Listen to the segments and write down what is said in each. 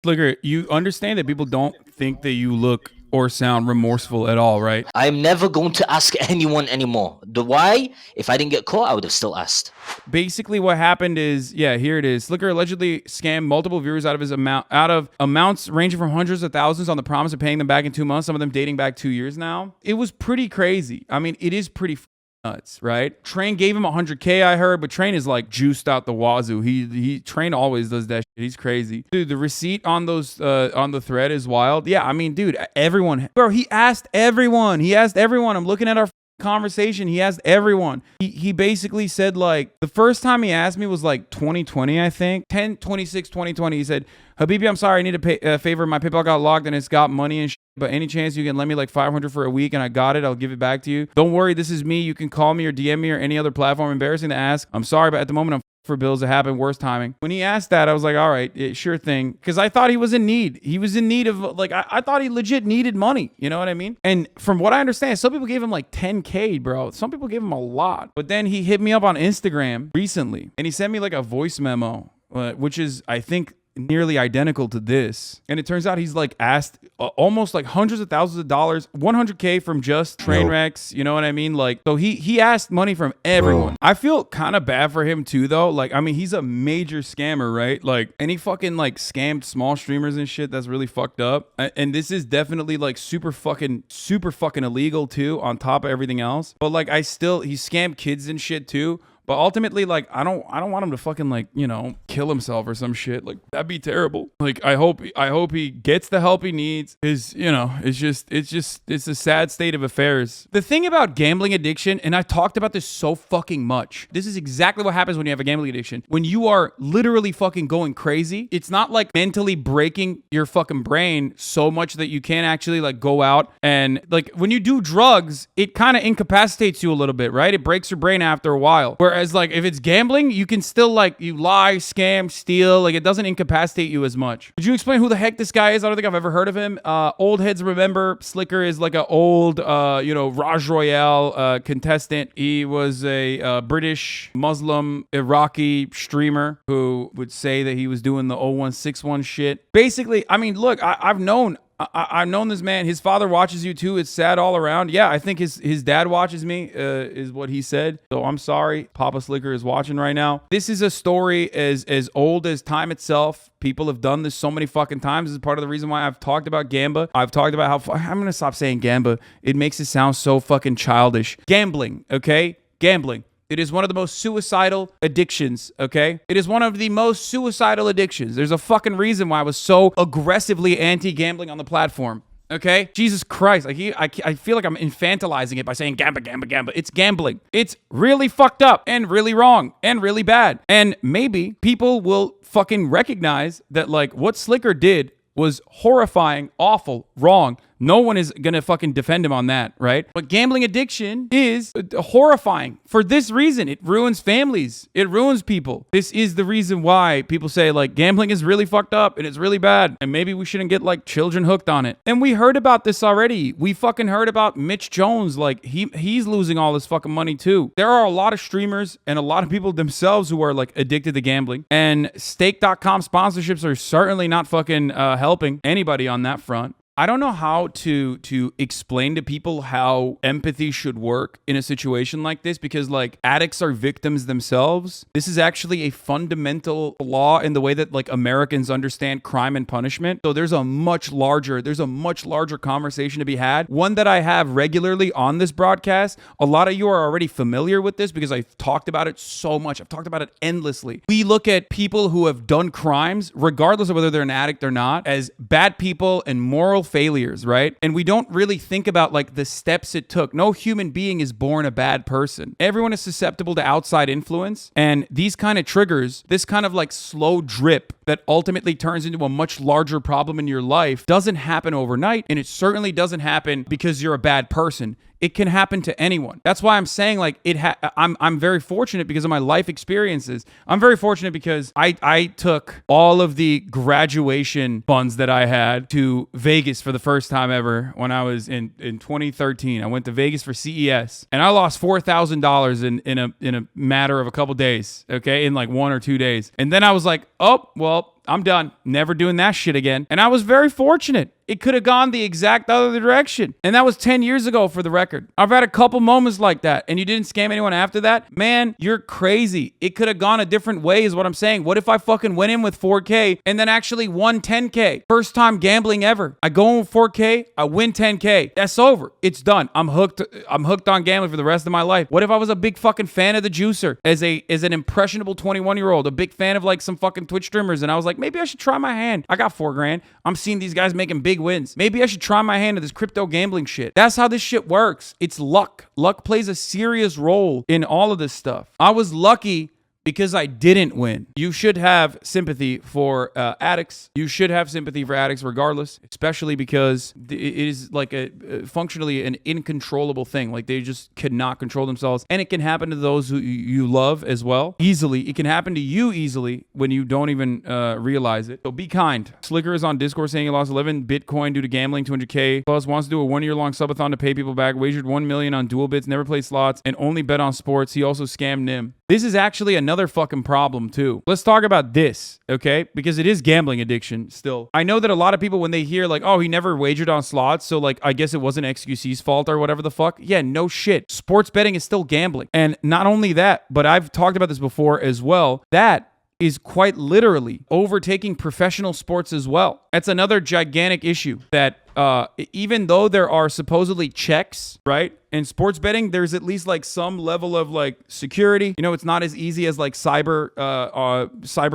Sliker, you understand that people don't think that you look or sound remorseful at all, right? I'm never going to ask anyone anymore. The why? If I didn't get caught, I would have still asked. Basically, what happened is, yeah, here it is. Sliker allegedly scammed multiple viewers out of amounts ranging from hundreds of thousands on the promise of paying them back in 2 months. Some of them dating back 2 years now. It was pretty crazy. I mean, it is pretty nuts, right? Train gave him 100K, I heard, but Train is like juiced out the wazoo. He Train always does that shit. He's crazy. Dude, the receipt on those on the thread is wild. Yeah, I mean, dude, everyone, bro, he asked everyone. I'm looking at our conversation. He asked everyone. He basically said, like, the first time he asked me was like 2020, I think. 10/26/2020. He said, Habibi, I'm sorry, I need to pay a favor. My PayPal got locked and it's got money and shit, but any chance you can lend me like 500 for a week and I got it, I'll give it back to you. Don't worry, this is me. You can call me or DM me or any other platform. Embarrassing to ask. I'm sorry, but at the moment I'm for bills. It happened. Worst timing. When he asked that, I was like, all right, sure thing. Because I thought he was in need. He was in need of, like, I thought he legit needed money. You know what I mean? And from what I understand, some people gave him like 10K, bro. Some people gave him a lot. But then he hit me up on Instagram recently and he sent me like a voice memo, which is, I think, nearly identical to this. And it turns out he's like asked almost like hundreds of thousands of dollars, 100K from just train wrecks. You know what I mean? Like, so he asked money from everyone. Bro. I feel kind of bad for him too, though. Like, I mean, he's a major scammer, right? Like, and he fucking like scammed small streamers and shit. That's really fucked up. And this is definitely like super fucking illegal too, on top of everything else. But like, he scammed kids and shit too. But ultimately, like, I don't want him to fucking, like, you know, kill himself or some shit. Like, that'd be terrible. Like, I hope he gets the help he needs. Is, you know, it's a sad state of affairs. The thing about gambling addiction, and I've talked about this so fucking much. This is exactly what happens when you have a gambling addiction. When you are literally fucking going crazy, it's not like mentally breaking your fucking brain so much that you can't actually like go out and like when you do drugs, it kind of incapacitates you a little bit, right? It breaks your brain after a while. Whereas like if it's gambling, you can still like you lie, scam, steal, like it doesn't incapacitate you as much. Could you explain who the heck this guy is? I don't think I've ever heard of him. Old heads remember Sliker is like an old Raj Royale contestant. He was a British Muslim Iraqi streamer who would say that he was doing the 0161 shit. Basically, I mean, look, I've known this man. His father watches you too. It's sad all around. Yeah, I think his dad watches me, is what he said. So I'm sorry. Papa Sliker is watching right now. This is a story as old as time itself. People have done this so many fucking times. This is part of the reason why I've talked about Gamba. I've talked about how... I'm going to stop saying Gamba. It makes it sound so fucking childish. Gambling, okay? Gambling. It is one of the most suicidal addictions, okay? It is one of the most suicidal addictions. There's a fucking reason why I was so aggressively anti-gambling on the platform, okay? Jesus Christ. Like I feel like I'm infantilizing it by saying gamba. It's gambling. It's really fucked up and really wrong and really bad. And maybe people will fucking recognize that like what Sliker did was horrifying, awful, wrong. No one is gonna fucking defend him on that, right? But gambling addiction is horrifying for this reason. It ruins families. It ruins people. This is the reason why people say like gambling is really fucked up and it's really bad. And maybe we shouldn't get like children hooked on it. And we heard about this already. We fucking heard about Mitch Jones. Like he's losing all his fucking money too. There are a lot of streamers and a lot of people themselves who are like addicted to gambling. And stake.com sponsorships are certainly not fucking helping anybody on that front. I don't know how to explain to people how empathy should work in a situation like this because like addicts are victims themselves. This is actually a fundamental flaw in the way that like Americans understand crime and punishment. So there's a much larger conversation to be had. One that I have regularly on this broadcast. A lot of you are already familiar with this because I've talked about it so much. I've talked about it endlessly. We look at people who have done crimes, regardless of whether they're an addict or not, as bad people and moral failures, right? And we don't really think about like the steps it took. No human being is born a bad person. Everyone is susceptible to outside influence, and these kind of triggers, this kind of like slow drip that ultimately turns into a much larger problem in your life doesn't happen overnight, and it certainly doesn't happen because you're a bad person. It can happen to anyone. That's why I'm saying like I'm very fortunate because of my life experiences. I'm very fortunate because I took all of the graduation funds that I had to Vegas for the first time ever when I was in 2013. I went to Vegas for CES and I lost $4,000 in a matter of a couple days, okay, in like 1 or 2 days. And then I was like, oh, well, I'm done. Never doing that shit again. And I was very fortunate. It could have gone the exact other direction. And that was 10 years ago for the record. I've had a couple moments like that. And you didn't scam anyone after that? Man, you're crazy. It could have gone a different way is what I'm saying. What if I fucking went in with 4K and then actually won 10K? First time gambling ever. I go in with 4K, I win 10K. That's over. It's done. I'm hooked on gambling for the rest of my life. What if I was a big fucking fan of the juicer as an impressionable 21-year-old, a big fan of like some fucking Twitch streamers, and I was like, maybe I should try my hand. I got $4,000. I'm seeing these guys making big wins. Maybe I should try my hand at this crypto gambling shit. That's how this shit works. It's luck. Luck plays a serious role in all of this stuff. I was lucky because I didn't win. You should have sympathy for addicts. You should have sympathy for addicts regardless, especially because it is like functionally an incontrollable thing. Like they just cannot control themselves. And it can happen to those who you love as well. Easily. It can happen to you easily when you don't even realize it. So be kind. Sliker is on Discord saying he lost 11 Bitcoin due to gambling, 200K. Plus wants to do a 1-year-long subathon to pay people back. Wagered 1 million on dual bits, never played slots, and only bet on sports. He also scammed Nim. This is actually another fucking problem too. Let's talk about this, okay? Because it is gambling addiction still. I know that a lot of people, when they hear like, oh, he never wagered on slots, so like, I guess it wasn't XQC's fault or whatever the fuck. Yeah, no shit. Sports betting is still gambling. And not only that, but I've talked about this before as well, that is quite literally overtaking professional sports as well. That's another gigantic issue that even though there are supposedly checks, right? In sports betting, there's at least like some level of like security. You know, it's not as easy as like cyber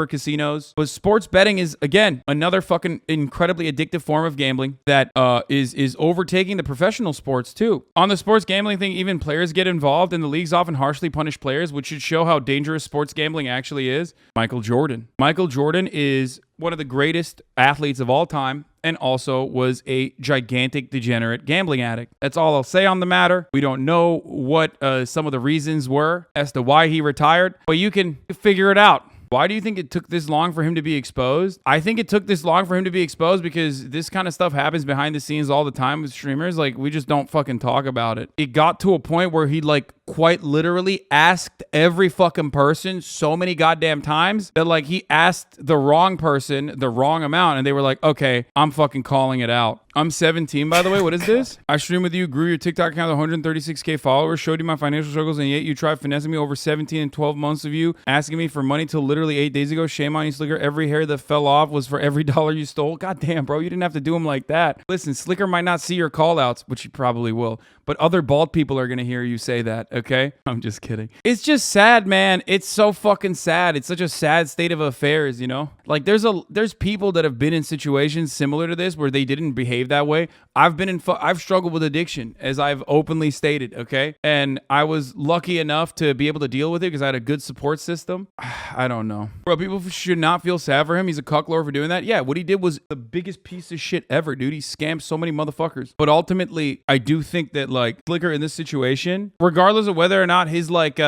casinos. But sports betting is, again, another fucking incredibly addictive form of gambling that is overtaking the professional sports too. On the sports gambling thing, even players get involved, and the leagues often harshly punish players, which should show how dangerous sports gambling actually is. Michael Jordan. Michael Jordan is one of the greatest athletes of all time, and also was a gigantic degenerate gambling addict. That's all I'll say on the matter. We don't know what some of the reasons were as to why he retired, but you can figure it out. Why do you think it took this long for him to be exposed? I think it took this long for him to be exposed because this kind of stuff happens behind the scenes all the time with streamers. Like, we just don't fucking talk about it. It got to a point where he like quite literally asked every fucking person so many goddamn times that like he asked the wrong person the wrong amount, and they were like, okay, I'm fucking calling it out. I'm 17, by the way. What is this? I streamed with you, grew your TikTok account to 136K followers, showed you my financial struggles, and yet you tried finessing me over 17 and 12 months of you, asking me for money till literally 8 days ago. Shame on you, Sliker. Every hair that fell off was for every dollar you stole. God damn, bro. You didn't have to do him like that. Listen, Sliker might not see your call outs, which he probably will, but other bald people are going to hear you say that, okay? I'm just kidding. It's just sad, man. It's so fucking sad. It's such a sad state of affairs, you know? Like, there's people that have been in situations similar to this where they didn't behave that way. I've struggled with addiction, as I've openly stated, okay? And I was lucky enough to be able to deal with it because I had a good support system. I don't know. Bro, people should not feel sad for him. He's a cucklord for doing that. Yeah, what he did was the biggest piece of shit ever, dude. He scammed so many motherfuckers. But ultimately, I do think that, like, Sliker in this situation, regardless of whether or not his, like,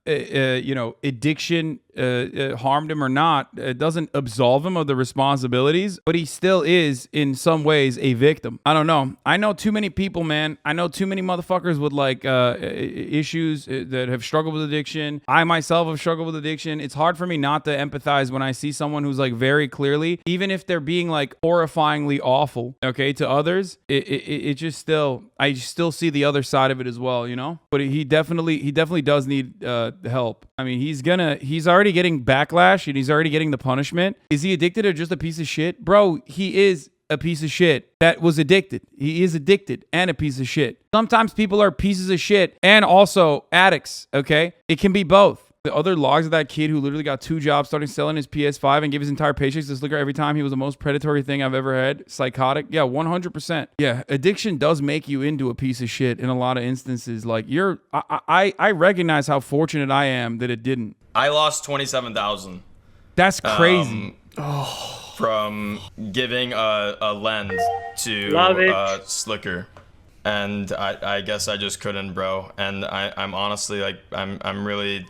addiction harmed him or not, it doesn't absolve him of the responsibilities, but he still is in some ways a victim. I don't know. I know too many people, man. I know too many motherfuckers with like issues that have struggled with addiction. I myself have struggled with addiction. It's hard for me not to empathize when I see someone who's like very clearly, even if they're being like horrifyingly awful, okay, to others, it just still, I still see the other side of it as well, you know? But he definitely does need help. I mean, he's already getting backlash and he's already getting the punishment. Is he addicted or just a piece of shit? Bro, he is a piece of shit that was addicted. He is addicted and a piece of shit. Sometimes people are pieces of shit and also addicts, okay? It can be both. The other logs of that kid who literally got 2 jobs, starting selling his PS5 and gave his entire paycheck to Sliker every time, he was the most predatory thing I've ever had. Psychotic. Yeah, 100%. Yeah, addiction does make you into a piece of shit in a lot of instances. Like, I recognize how fortunate I am that it didn't. I lost 27,000. That's crazy. From giving a lend to Sliker. And I guess I just couldn't, bro. And I'm honestly, like, I'm really...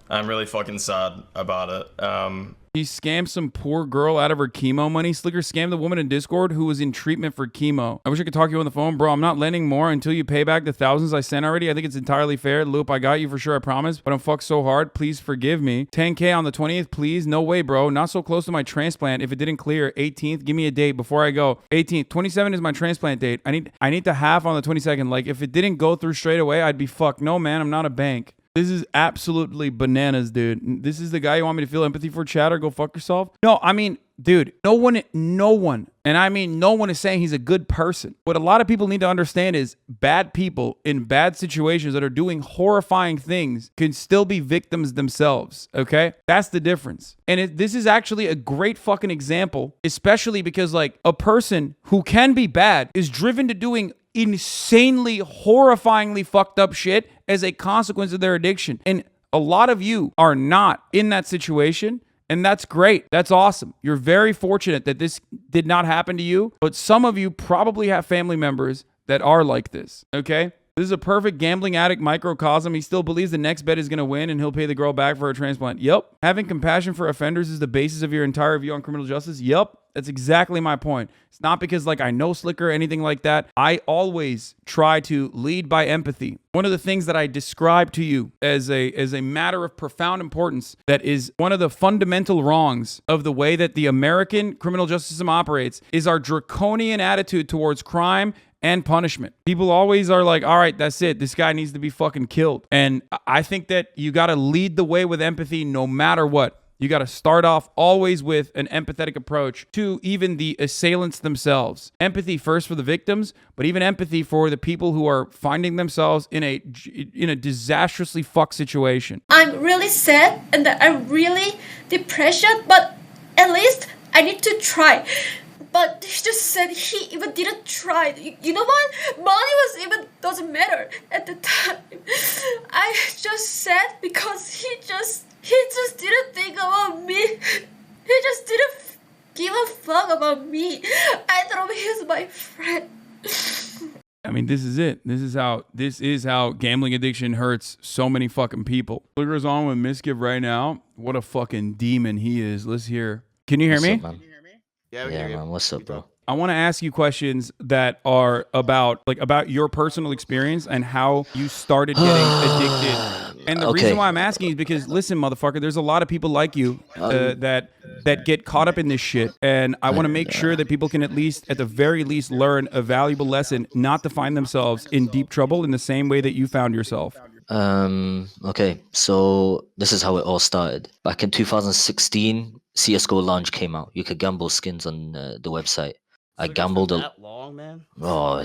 I'm really fucking sad about it. He scammed some poor girl out of her chemo money. Sliker scammed the woman in Discord who was in treatment for chemo. I wish I could talk to you on the phone. Bro, I'm not lending more until you pay back the thousands I sent already. I think it's entirely fair. Loop, I got you for sure, I promise. But I'm fucked so hard. Please forgive me. 10K on the 20th, please. No way, bro. Not so close to my transplant. If it didn't clear, 18th, give me a date before I go. 18th, 27 is my transplant date. I need the half on the 22nd. Like, if it didn't go through straight away, I'd be fucked. No, man, I'm not a bank. This is absolutely bananas, dude. This is the guy you want me to feel empathy for, Chatter? Go fuck yourself. No, I mean, dude, no one, and I mean no one is saying he's a good person. What a lot of people need to understand is bad people in bad situations that are doing horrifying things can still be victims themselves, okay? That's the difference. And this is actually a great fucking example, especially because, like, a person who can be bad is driven to doing insanely, horrifyingly fucked up shit as a consequence of their addiction. And a lot of you are not in that situation. And that's great. That's awesome. You're very fortunate that this did not happen to you. But some of you probably have family members that are like this. Okay? This is a perfect gambling addict microcosm. He still believes the next bet is going to win and he'll pay the girl back for her transplant. Yep. Having compassion for offenders is the basis of your entire view on criminal justice. Yep. That's exactly my point. It's not because, like, I know Sliker or anything like that. I always try to lead by empathy. One of the things that I describe to you as a matter of profound importance that is one of the fundamental wrongs of the way that the American criminal justice system operates is our draconian attitude towards crime and punishment. People always are like, all right, that's it. This guy needs to be fucking killed. And I think that you got to lead the way with empathy no matter what. You got to start off always with an empathetic approach to even the assailants themselves. Empathy first for the victims, but even empathy for the people who are finding themselves in a disastrously fucked situation. I'm really sad and I'm really depressed, but at least I need to try. But he just said he even didn't try. You know what? Money was even doesn't matter at the time. I just said because he just didn't think about me. He just didn't give a fuck about me. I thought he was my friend. I mean, this is it. This is how gambling addiction hurts so many fucking people. Sliker's on with Mizkif right now. What a fucking demon he is. Let's hear. Can you hear me? What's up, man? Yeah, Man. What's up, bro? I want to ask you questions that are about your personal experience and how you started getting addicted. And the reason why I'm asking is because, listen, motherfucker, there's a lot of people like you that get caught up in this shit. And I want to make sure that people can at the very least, learn a valuable lesson not to find themselves in deep trouble in the same way that you found yourself. Okay, so this is how it all started. Back in 2016, CSGO Launch came out. You could gamble skins on the website. I gambled that long, man. Oh,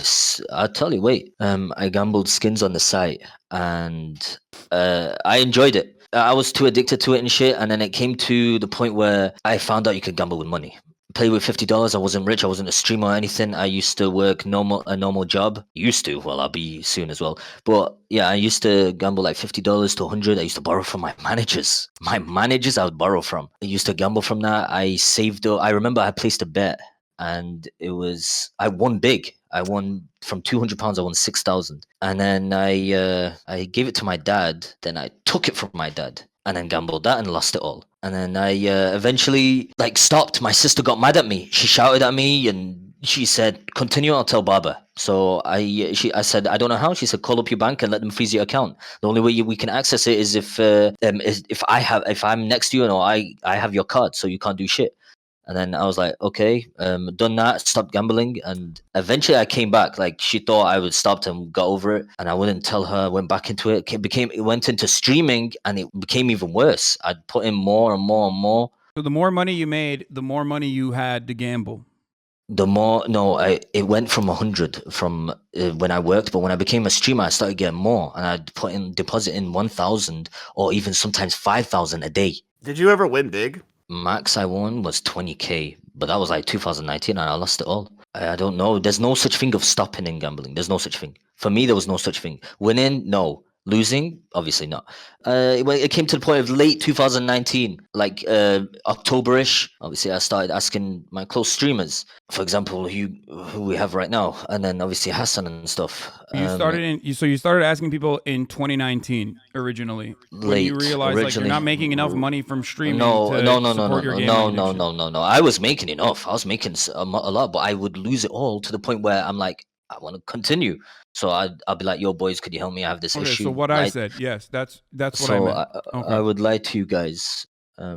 I'll tell you. Wait. I gambled skins on the site, and I enjoyed it. I was too addicted to it and shit, and then it came to the point where I found out you could gamble with money. Play with $50. I wasn't rich. I wasn't a streamer or anything. I used to work a normal job. Well, I'll be soon as well. But yeah, I used to gamble like $50 to $100. I used to borrow from my managers. I would borrow from. I used to gamble from that. I saved. I remember I placed a bet, and I won big. I won from £200. I won 6,000, and then I gave it to my dad. Then I took it from my dad, and then gambled that and lost it all. And then I eventually stopped. My sister got mad at me. She shouted at me and she said, "Continue, I'll tell Baba." So I said, "I don't know how." She said, "Call up your bank and let them freeze your account. The only way we can access it is if I'm next to you and I have your card, so you can't do shit." And then I was like, okay, done that, stopped gambling. And eventually I came back. She thought I would stop and got over it. And I wouldn't tell her, went back into it. It went into streaming, and it became even worse. I'd put in more and more and more. So the more money you made, the more money you had to gamble. It went from 100 from when I worked, but when I became a streamer, I started getting more, and I'd deposit in 1,000 or even sometimes 5,000 a day. Did you ever win big? Max I won was 20K, but that was 2019, and I lost it all. I don't know. There's no such thing of stopping in gambling. There's no such thing. For me, there was no such thing. Winning, no. Losing, obviously not. It came to the point of late 2019, like October-ish. Obviously, I started asking my close streamers, for example, who we have right now, and then obviously Hasan and stuff. So you started asking people in 2019 originally when you Late, realized like you're originally. not making enough money from streaming No, to no, no, no, no, support your no, gambling no, no, addiction. no, no, no. I was making enough. I was making a lot, but I would lose it all to the point where I'm like, I want to continue. So I'll be like, yo, boys, could you help me? I have this Okay, so issue. what I Like, said, yes, that's what I so meant. I Okay. would lie to you guys. I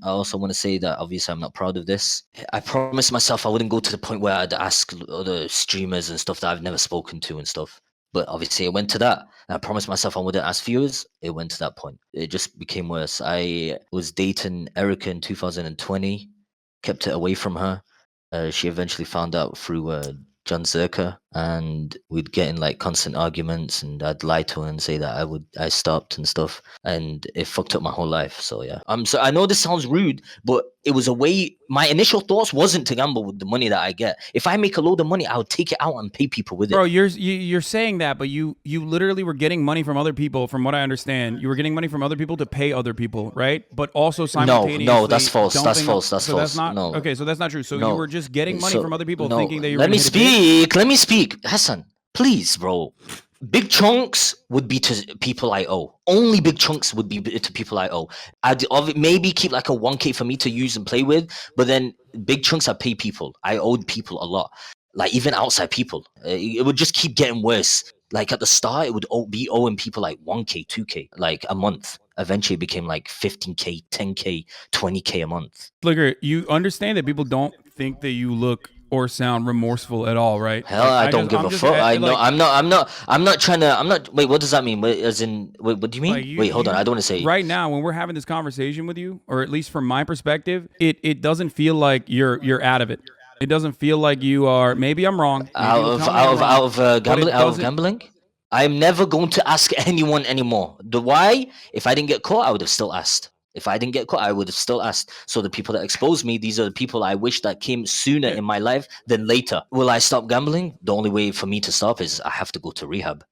also want to say that obviously I'm not proud of this. I promised myself I wouldn't go to the point where I'd ask other streamers and stuff that I've never spoken to and stuff. But obviously it went to that. And I promised myself I wouldn't ask viewers. It went to that point. It just became worse. I was dating Erica in 2020, kept it away from her. She eventually found out through John Zerka, and we'd get in like constant arguments, and I'd lie to her and say that I stopped and stuff, and it fucked up my whole life. So yeah, so I know this sounds rude, but it was a way. My initial thoughts wasn't to gamble with the money that I get. If I make a load of money, I would take it out and pay people with Bro, it. you're saying that, but you literally were getting money from other people. From what I understand, you were getting money from other people to pay other people, right? But also simultaneously, No, that's false. That's dumping- false. That's so false. That's not No. okay. So that's not true. So No. you were just getting money So- from other people, no, thinking that you were. Let me gonna hit a bid? speak. Let me speak, Hassan. Please, bro. Big chunks would be to people I owe. Only big chunks would be to people I owe. I'd maybe keep like a 1K for me to use and play with, but then big chunks I pay people. I owed people a lot, like even outside people. It would just keep getting worse. Like at the start, it would be owing people like 1K, 2K, like a month. Eventually, it became like 15K, 10K, 20K a month. Sliker, you understand that people don't think that you look or sound remorseful at all, right? Hell, Like, I don't just- give I'm a just, fuck. I like, know. I'm not trying to. I'm not. Wait, what does that mean? Wait, as in, wait, what do you mean? like, Wait, hold on. I don't want to say. Right now, when we're having this conversation with you, or at least from my perspective, it doesn't feel like you're out of it. It doesn't feel like you are. Maybe I'm wrong. Maybe Out you'll of tell me I'm wrong, but gambling. it Out of doesn't- gambling. I'm never going to ask anyone anymore. The why? If I didn't get caught, I would have still asked. If I didn't get caught, I would have still asked. So the people that exposed me, these are the people I wish that came sooner in my life than later. Will I stop gambling? The only way for me to stop is I have to go to rehab.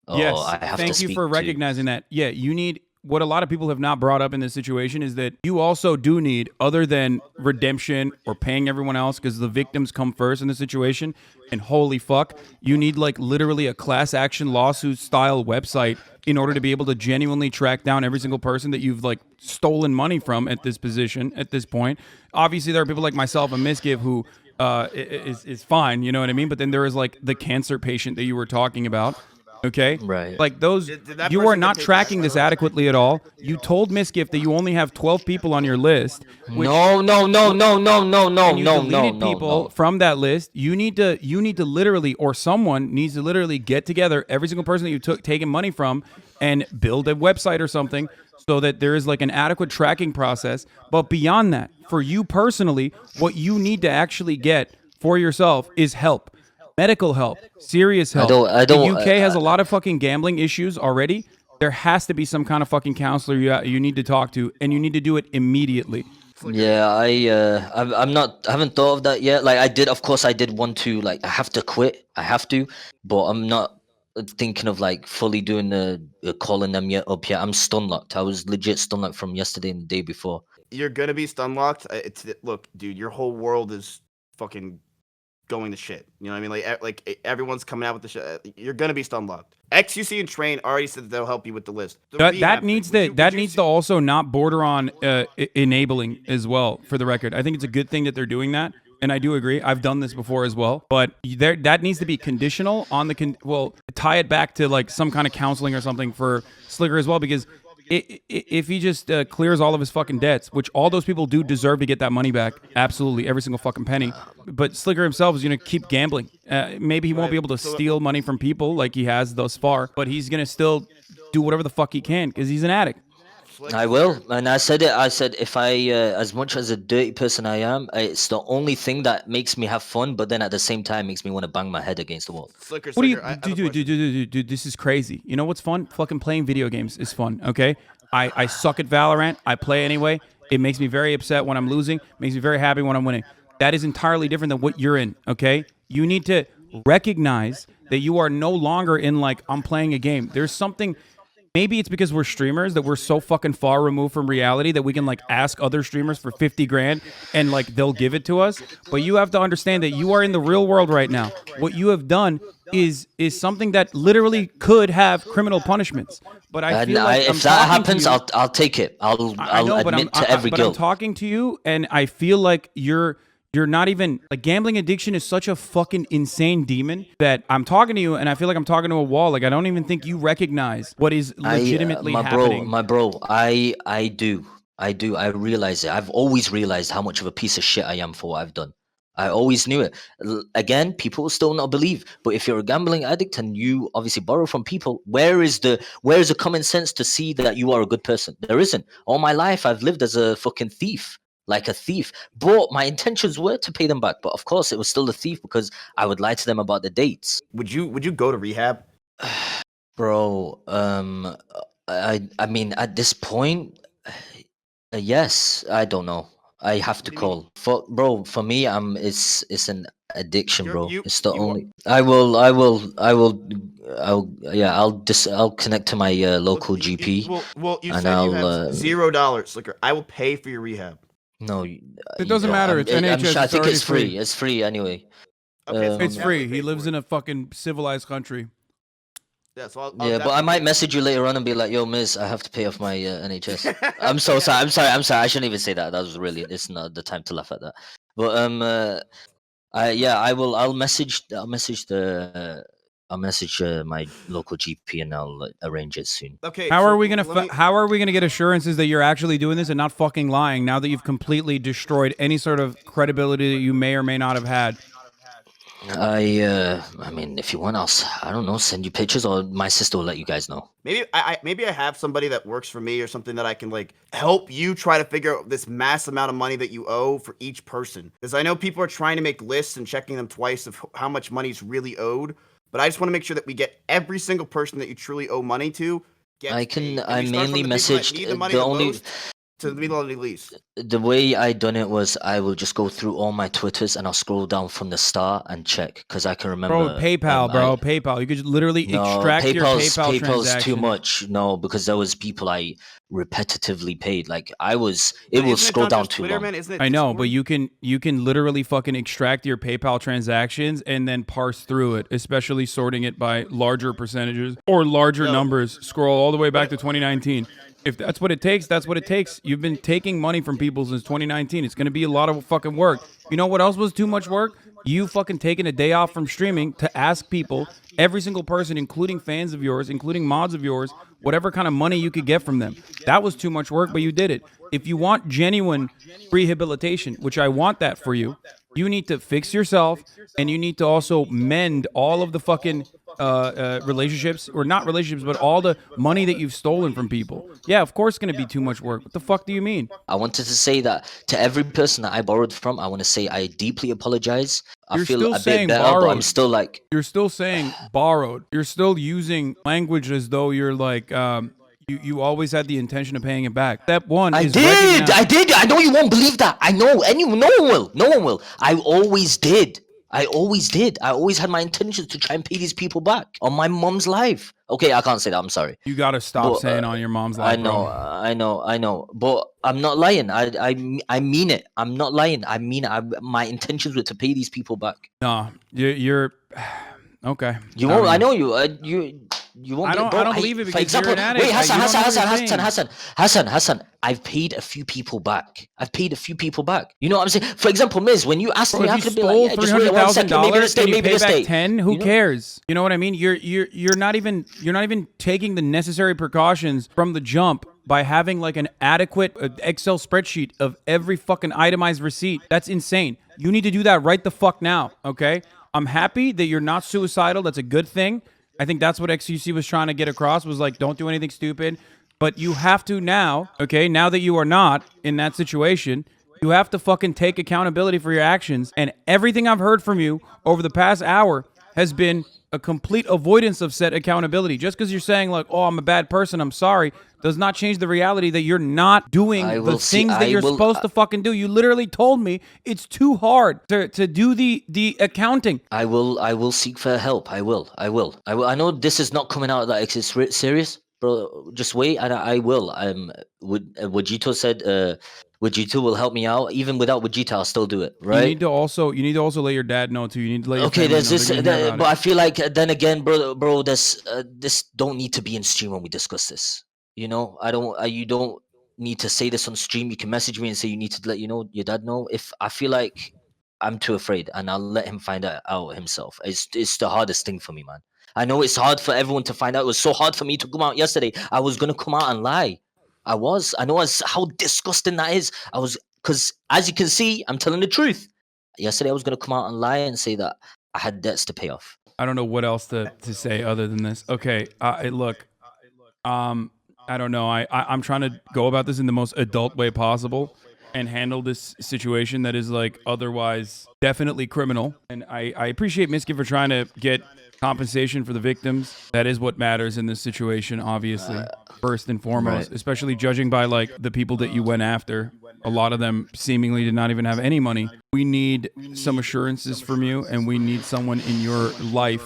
Or Yes. I have Thank to you speak for to- recognizing that. Yeah, you need what a lot of people have not brought up in this situation is that you also do need, other than redemption or paying everyone else, because the victims come first in the situation. And holy fuck, you need like literally a class action lawsuit style website in order to be able to genuinely track down every single person that you've like stolen money from at this position at this point. Obviously, there are people like myself and Mizkif who is fine, you know what I mean? But then there is like the cancer patient that you were talking about. Okay, Right. like those, Did that you person are get not paid tracking back? this adequately at all. You told Mizkif that you only have 12 people on your list. Which, No, no, no, no, no, no, no, and you no, deleted no, people no. from that list. You need to literally, or someone needs to literally get together every single person that you took taken money from and build a website or something so that there is like an adequate tracking process. But beyond that, for you personally, what you need to actually get for yourself is help. Medical help, serious help. I don't- The UK has a lot of fucking gambling issues already. There has to be some kind of fucking counselor you need to talk to, and you need to do it immediately. Yeah, I'm not. I haven't thought of that yet. Like I did, of course, I did want to. Like I have to quit. I have to, but I'm not thinking of like fully doing the calling them yet up yet. I'm stun locked. I was legit stun locked from yesterday and the day before. You're gonna be stun locked. Look, dude, your whole world is fucking going to shit. You know what I mean? Like everyone's coming out with the shit. You're gonna be stun locked. XUC and Train already said that they'll help you with the list. The That rehab needs thing, to needs to also not border on enabling as well. For the record, I think it's a good thing that they're doing that, and I do agree. I've done this before as well, but that needs to be conditional on the tie it back to like some kind of counseling or something for Sliker as well, because if he just clears all of his fucking debts, which all those people do deserve to get that money back, absolutely, every single fucking penny. But Sliker himself is going to keep gambling. Maybe he won't be able to steal money from people like he has thus far, but he's going to still do whatever the fuck he can because he's an addict. I will, and I said it. I said if I, as much as a dirty person I am, it's the only thing that makes me have fun. But then at the same time, makes me want to bang my head against the wall. Sliker, What do you I have a question. dude? This is crazy. You know what's fun? Fucking playing video games is fun. Okay, I suck at Valorant. I play anyway. It makes me very upset when I'm losing. Makes me very happy when I'm winning. That is entirely different than what you're in. Okay, you need to recognize that you are no longer in like I'm playing a game. There's something. maybe it's because we're streamers that we're so fucking far removed from reality that we can like ask other streamers for 50 grand and like they'll give it to us. But you have to understand that you are in the real world right now. What you have done is something that literally could have criminal punishments. But I feel like if that happens, I'll take it. I'll admit to every guilt. I'm talking to you, and I feel like you're not even like gambling addiction is such a fucking insane demon that I'm talking to you, and I feel like I'm talking to a wall. Like I don't even think you recognize what is legitimately happening. My bro, I do. I realize it. I've always realized how much of a piece of shit I am for what I've done. I always knew it. Again, people will still not believe. But if you're a gambling addict and you obviously borrow from people, where is the common sense to see that you are a good person? There isn't. All my life, I've lived as a fucking thief, like a thief. But my intentions were to pay them back. But of course, it was still a thief because I would lie to them about the dates. Would you go to rehab? Bro, I mean, at this point, yes. I don't know. I have to call for me. It's an addiction, bro. It's the only. I'll connect to my local GP. You said you have $0, Sliker. I will pay for your rehab. No, it doesn't matter. It's NHS. I think it's free. It's free anyway. Okay, it's free. He lives in a fucking civilized country. Yeah, so but I might message you later on and be like, "Yo, Miz, I have to pay off my NHS." I'm so sorry. I'm sorry. I shouldn't even say that. That was really. It's not the time to laugh at that. But I will. I'll message my local GP and I'll arrange it soon. Okay. How are we gonna get assurances that you're actually doing this and not fucking lying now that you've completely destroyed any sort of credibility that you may or may not have had? I mean, if you want, I don't know, send you pictures, or my sister will let you guys know. Maybe I have somebody that works for me or something that I can like help you try to figure out this mass amount of money that you owe for each person. Because I know people are trying to make lists and checking them twice of how much money is really owed. But I just want to make sure that we get every single person that you truly owe money to. I mainly messaged the only. To the middle of the least. The way I done it was I will just go through all my Twitters and I'll scroll down from the start and check because I can remember. Bro, PayPal, PayPal. You could literally extract your PayPal PayPal's too much. No, because there was people I repetitively paid. Like it will scroll down too long. I know, but you can literally fucking extract your PayPal transactions and then parse through it, especially sorting it by larger percentages or larger numbers. Scroll all the way back to 2019. If that's what it takes, that's what it takes. You've been taking money from people since 2019. It's going to be a lot of fucking work. You know what else was too much work? You fucking taking a day off from streaming to ask people, every single person, including fans of yours, including mods of yours, whatever kind of money you could get from them. That was too much work, but you did it. If you want genuine rehabilitation, which I want that for you, you need to fix yourself and you need to also mend all of the fucking relationships, or not relationships, but all the money that you've stolen from people. Yeah, of course it's going to be too much work. What the fuck do you mean? I wanted to say that to every person that I borrowed from, I want to say I deeply apologize. I feel a bit better, but I'm still like... You're still saying borrowed. You're still using language as though you're like... You always had the intention of paying it back. Step one I did. I know you won't believe that. I know. No one will. I always did. I always had my intentions to try and pay these people back on my mom's life. Okay, I can't say that. I'm sorry. You gotta stop saying on your mom's life. I know. But I'm not lying. I mean it. I'm not lying. I mean it. My intentions were to pay these people back. No, you're okay. You won't. I know you. You won't. I don't believe it because for example, you're an addict. Wait, Hasan. I've paid a few people back. You know what I'm saying? For example, Miz, when you asked me, I could be like, just wait 1 second, maybe this day, maybe this day. 10. Who cares? You know what I mean? You're not even taking the necessary precautions from the jump by having like an adequate Excel spreadsheet of every fucking itemized receipt. That's insane. You need to do that right the fuck now. Okay? I'm happy that you're not suicidal. That's a good thing. I think that's what XUC was trying to get across, was like, don't do anything stupid. But you have to now, okay, now that you are not in that situation, you have to fucking take accountability for your actions. And everything I've heard from you over the past hour has been a complete avoidance of said accountability. Just because you're saying like, oh, I'm a bad person, I'm sorry, does not change the reality that you're not doing the things that you're supposed to fucking do. You literally told me it's too hard to do the accounting. I will seek for help. I will. I know this is not coming out that it's serious. bro. Just wait, and I will. Wajito said, Wajito will help me out. Even without Wajito, I'll still do it. Right? You need to also let your dad know too. You need to let your Okay, family there's know. this, They're gonna hear but about I it. feel like then again, bro, this don't need to be in stream when we discuss this. You know, you don't need to say this on stream. You can message me and say you need to let your dad know. If I feel like I'm too afraid, and I'll let him find out himself. It's the hardest thing for me, man. I know it's hard for everyone to find out. It was so hard for me to come out yesterday. I was gonna come out and lie. I was. I know how disgusting that is. I was, because as you can see, I'm telling the truth. Yesterday, I was gonna come out and lie and say that I had debts to pay off. I don't know what else to say other than this. Okay, look, I don't know. I'm trying to go about this in the most adult way possible and handle this situation that is like otherwise definitely criminal. And I appreciate Mizkif for trying to get compensation for the victims. That is what matters in this situation, obviously, first and foremost, Right. especially judging by like the people that you went after. A lot of them seemingly did not even have any money. We need some assurances from you, and we need someone in your life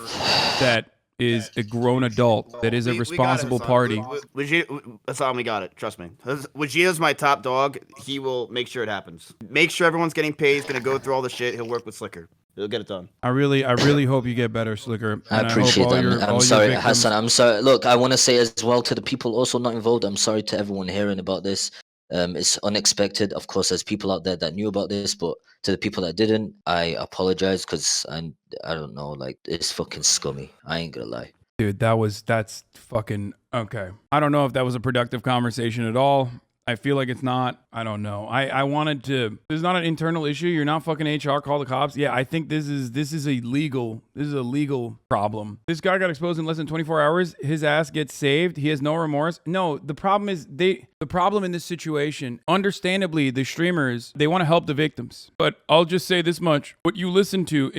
that is a grown adult, that is a responsible party. Hasan, we got it. Trust me. Vegeta's my top dog. He will make sure it happens. Make sure everyone's getting paid. He's gonna go through all the shit. He'll work with Sliker. He'll get it done. I really hope you get better, Sliker. I And appreciate hope all that. your- all I'm your sorry, victims- Hassan. I'm sorry. Look, I want to say as well to the people also not involved. I'm sorry to everyone hearing about this. It's unexpected, of course. There's people out there that knew about this, but to the people that didn't, I apologize because I don't know, like it's fucking scummy. I ain't gonna lie. Dude, that's fucking okay. I don't know if that was a productive conversation at all. I feel like it's not. I don't know. I wanted to. This is not an internal issue. You're not fucking HR. Call the cops. Yeah, I think this is a legal problem. This guy got exposed in less than 24 hours. His ass gets saved. He has no remorse. No, the problem is the problem in this situation. Understandably, the streamers, they want to help the victims. But I'll just say this much: what you listen to,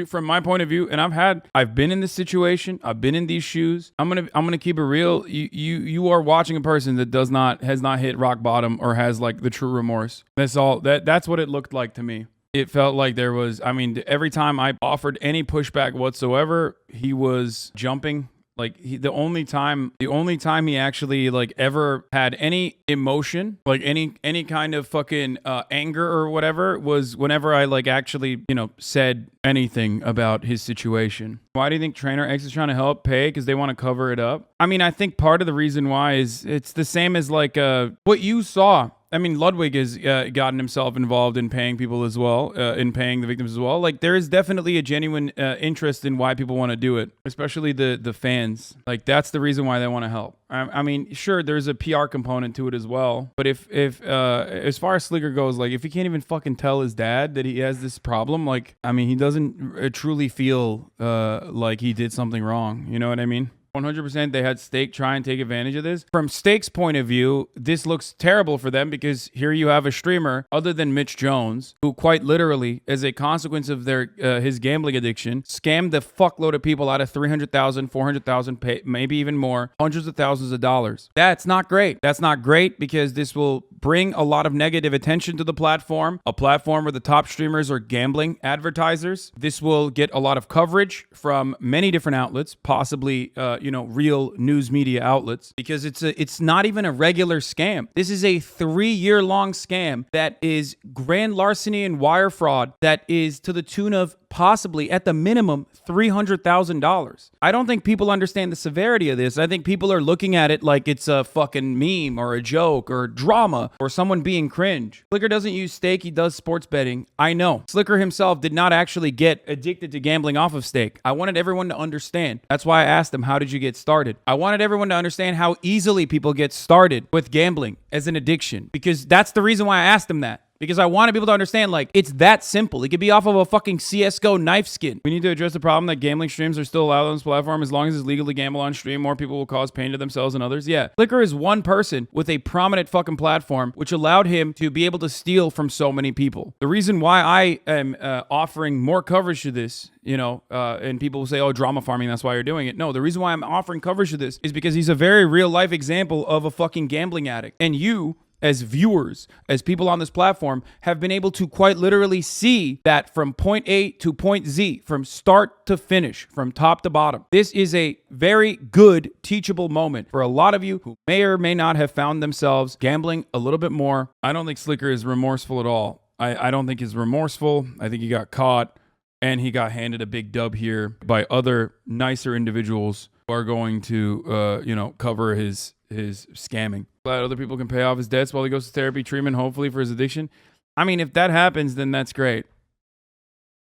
from my point of view, and I've been in this situation. I've been in these shoes. I'm gonna keep it real. You are watching a person that has not hit rock bottom or has like the true remorse. That's all. That's what it looked like to me. It felt like there was. I mean, every time I offered any pushback whatsoever, he was jumping. Like the only time he actually like ever had any emotion, like any kind of fucking anger or whatever, was whenever I like actually said anything about his situation. Why do you think Trainer X is trying to help pay? Because they want to cover it up. I mean, I think part of the reason why is it's the same as like what you saw. I mean, Ludwig has gotten himself involved in paying people as well, in paying the victims as well. Like, there is definitely a genuine interest in why people want to do it, especially the fans. Like, that's the reason why they want to help. I mean, sure, there's a PR component to it as well. But if as far as Sliker goes, like, if he can't even fucking tell his dad that he has this problem, like, I mean, he doesn't truly feel like he did something wrong. You know what I mean? 100% they had Stake try and take advantage of this. From Stake's point of view, this looks terrible for them because here you have a streamer other than Mitch Jones who quite literally, as a consequence of his gambling addiction, scammed the fuckload of people out of $300,000, $400,000, maybe even more, hundreds of thousands of dollars. That's not great. That's not great because this will bring a lot of negative attention to the platform, a platform where the top streamers are gambling advertisers. This will get a lot of coverage from many different outlets, possibly real news media outlets, because it's not even a regular scam. This is a 3-year-long scam that is grand larceny and wire fraud that is to the tune of possibly at the minimum $300,000. I don't think people understand the severity of this. I think people are looking at it like it's a fucking meme or a joke or drama or someone being cringe. Sliker doesn't use Stake, he does sports betting. I know. Sliker himself did not actually get addicted to gambling off of Stake. I wanted everyone to understand. That's why I asked him, how did you get started? I wanted everyone to understand how easily people get started with gambling as an addiction, because that's the reason why I asked him that. Because I wanted people to understand, like, it's that simple. It could be off of a fucking CSGO knife skin. We need to address the problem that gambling streams are still allowed on this platform. As long as it's legal to gamble on stream, more people will cause pain to themselves and others. Yeah. Sliker is one person with a prominent fucking platform, which allowed him to be able to steal from so many people. The reason why I am offering more coverage to this, and people will say, oh, drama farming, that's why you're doing it. No, the reason why I'm offering coverage to this is because he's a very real life example of a fucking gambling addict. And you, as viewers, as people on this platform, have been able to quite literally see that from point A to point Z, from start to finish, from top to bottom. This is a very good teachable moment for a lot of you who may or may not have found themselves gambling a little bit more. I don't think Sliker is remorseful at all. I don't think he's remorseful. I think he got caught and he got handed a big dub here by other nicer individuals who are going to, cover his scamming. Glad other people can pay off his debts while he goes to therapy treatment, hopefully for his addiction. I mean, if that happens, then that's great.